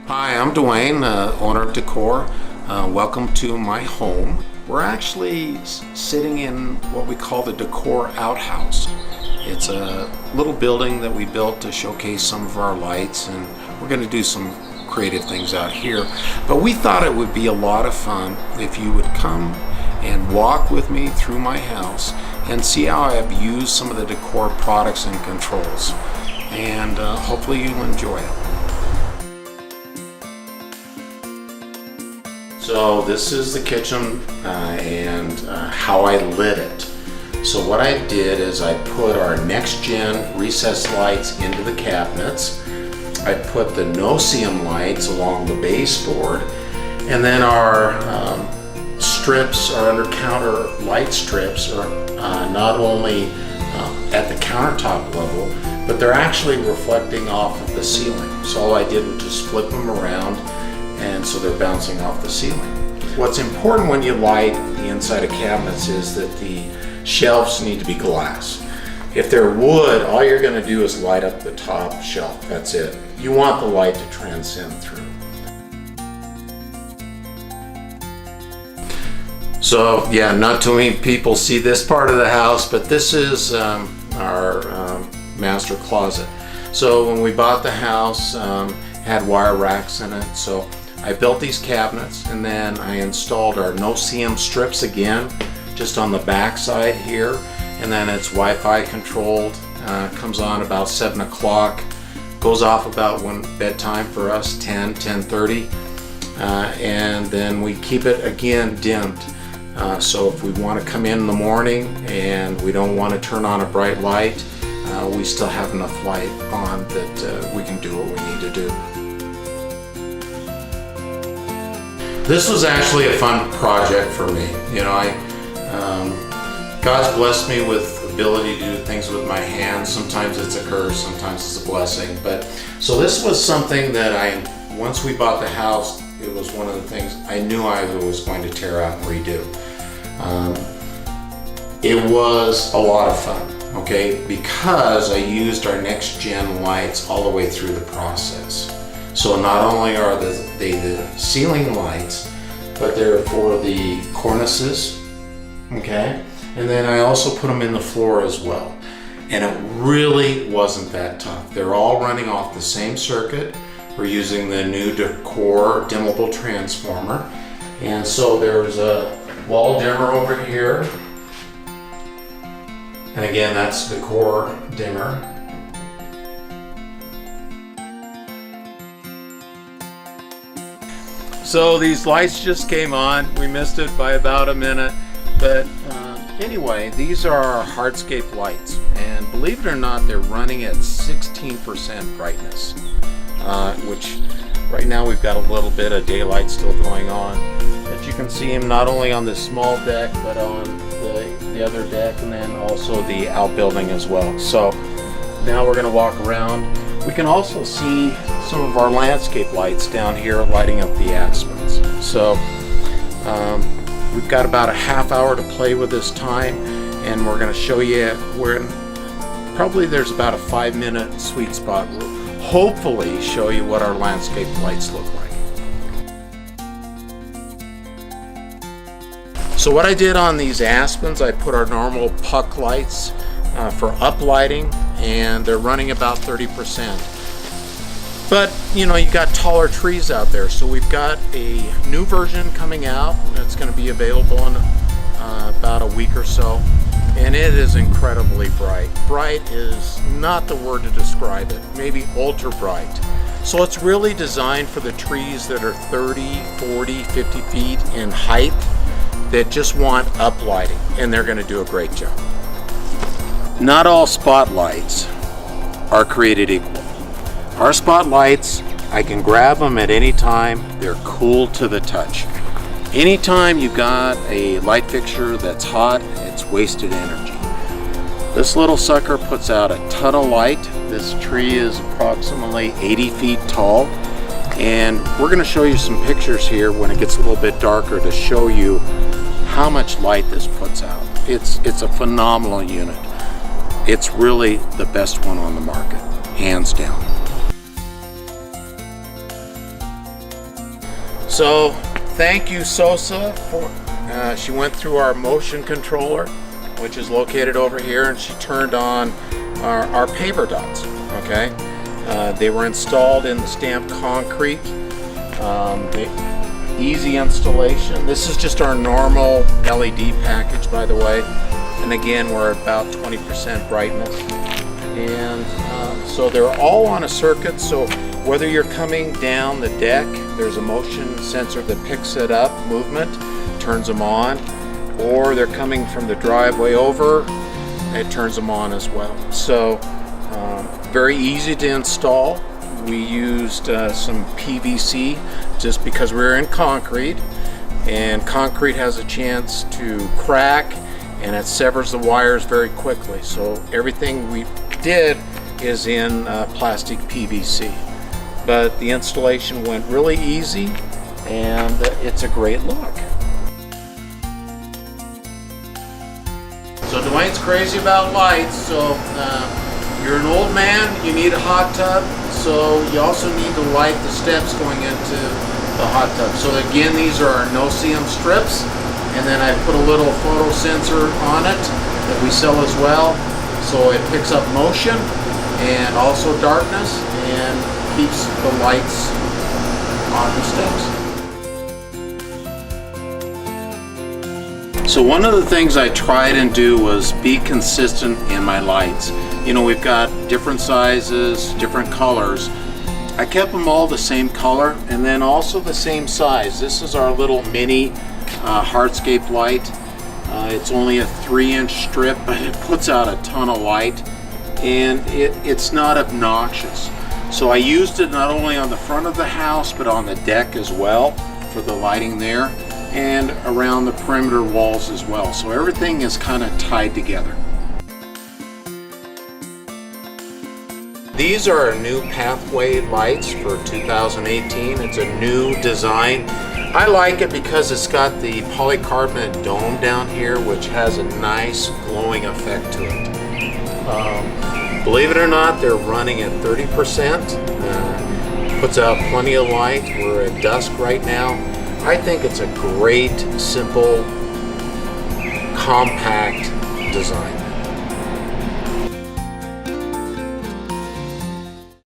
Hi, I'm Duane, owner of DEKOR. Welcome to my home. We're actually sitting in what we call the DEKOR outhouse. It's a little building that we built to showcase some of our lights, and we're going to do some creative things out here. But we thought it would be a lot of fun if you would come and walk with me through my house and see how I've used some of the DEKOR products and controls. And hopefully you'll enjoy it. So this is the kitchen and how I lit it. So what I did is I put our next gen recessed lights into the cabinets. I put the no-seam lights along the baseboard, and then our strips, our under counter light strips, are not only at the countertop level, but they're actually reflecting off of the ceiling. So all I did was just flip them around, and so they're bouncing off the ceiling. What's important when you light the inside of cabinets is that the shelves need to be glass. If they're wood, all you're going to do is light up the top shelf. That's it. You want the light to transcend through. So yeah, not too many people see this part of the house, but this is our master closet. So when we bought the house, had wire racks in it. So I built these cabinets, and then I installed our no-seam strips again, just on the back side here, and then it's Wi-Fi controlled. Comes on about 7 o'clock, goes off about when bedtime for us, 10:30, and then we keep it again dimmed. So if we want to come in the morning and we don't want to turn on a bright light, we still have enough light on that we can do what we need to do. This was actually a fun project for me. You know, God's blessed me with the ability to do things with my hands. Sometimes it's a curse, sometimes it's a blessing. But so this was something that once we bought the house, it was one of the things I knew I was going to tear out and redo. It was a lot of fun, okay, because I used our next gen lights all the way through the process. So not only are they the ceiling lights, but they're for the cornices, okay? And then I also put them in the floor as well. And it really wasn't that tough. They're all running off the same circuit. We're using the new DEKOR dimmable transformer. And so there's a wall dimmer over here. And again, that's DEKOR dimmer. So these lights just came on. We missed it by about a minute. But anyway, these are our hardscape lights. And believe it or not, they're running at 16% brightness. Which right now we've got a little bit of daylight still going on. But you can see them not only on this small deck, but on the other deck, and then also the outbuilding as well. So now we're going to walk around. We can also see some of our landscape lights down here lighting up the aspens. So we've got about a half hour to play with this time, and we're going to show you probably there's about a 5-minute sweet spot. We'll hopefully show you what our landscape lights look like. So what I did on these aspens, I put our normal puck lights for uplighting, and they're running about 30%. But you know, you got taller trees out there, so we've got a new version coming out that's going to be available in about a week or so, and it is incredibly bright. Bright is not the word to describe it, maybe ultra bright. So it's really designed for the trees that are 30, 40, 50 feet in height that just want uplighting, and they're going to do a great job. Not all spotlights are created equal. Our spotlights, I can grab them at any time. They're cool to the touch. Anytime you've got a light fixture that's hot, it's wasted energy. This little sucker puts out a ton of light. This tree is approximately 80 feet tall. And we're going to show you some pictures here when it gets a little bit darker to show you how much light this puts out. It's a phenomenal unit. It's really the best one on the market, hands down. So thank you, Sosa, for she went through our motion controller, which is located over here, and she turned on our paver dots. Okay, they were installed in the stamped concrete. Easy installation. This is just our normal LED package, by the way, and again we're about 20% brightness, and so they're all on a circuit. So whether you're coming down the deck, there's a motion sensor that picks it up, movement, turns them on, or they're coming from the driveway over, it turns them on as well. So very easy to install. We used some PVC just because we're in concrete, and concrete has a chance to crack and it severs the wires very quickly. So everything we did is in plastic PVC. But the installation went really easy, and it's a great look. So Duane's crazy about lights, so you're an old man, you need a hot tub, so you also need to light the steps going into the hot tub. So again, these are our no-see-um strips, and then I put a little photo sensor on it that we sell as well, so it picks up motion and also darkness and keeps the lights on the steps. So one of the things I tried and do was be consistent in my lights. You know, we've got different sizes, different colors. I kept them all the same color and then also the same size. This is our little mini hardscape light. It's only a 3-inch strip, but it puts out a ton of light, and it's not obnoxious. So I used it not only on the front of the house, but on the deck as well for the lighting there, and around the perimeter walls as well. So everything is kind of tied together. These are our new pathway lights for 2018. It's a new design. I like it because it's got the polycarbonate dome down here, which has a nice glowing effect to it. Believe it or not, they're running at 30%. Puts out plenty of light. We're at dusk right now. I think it's a great, simple, compact design.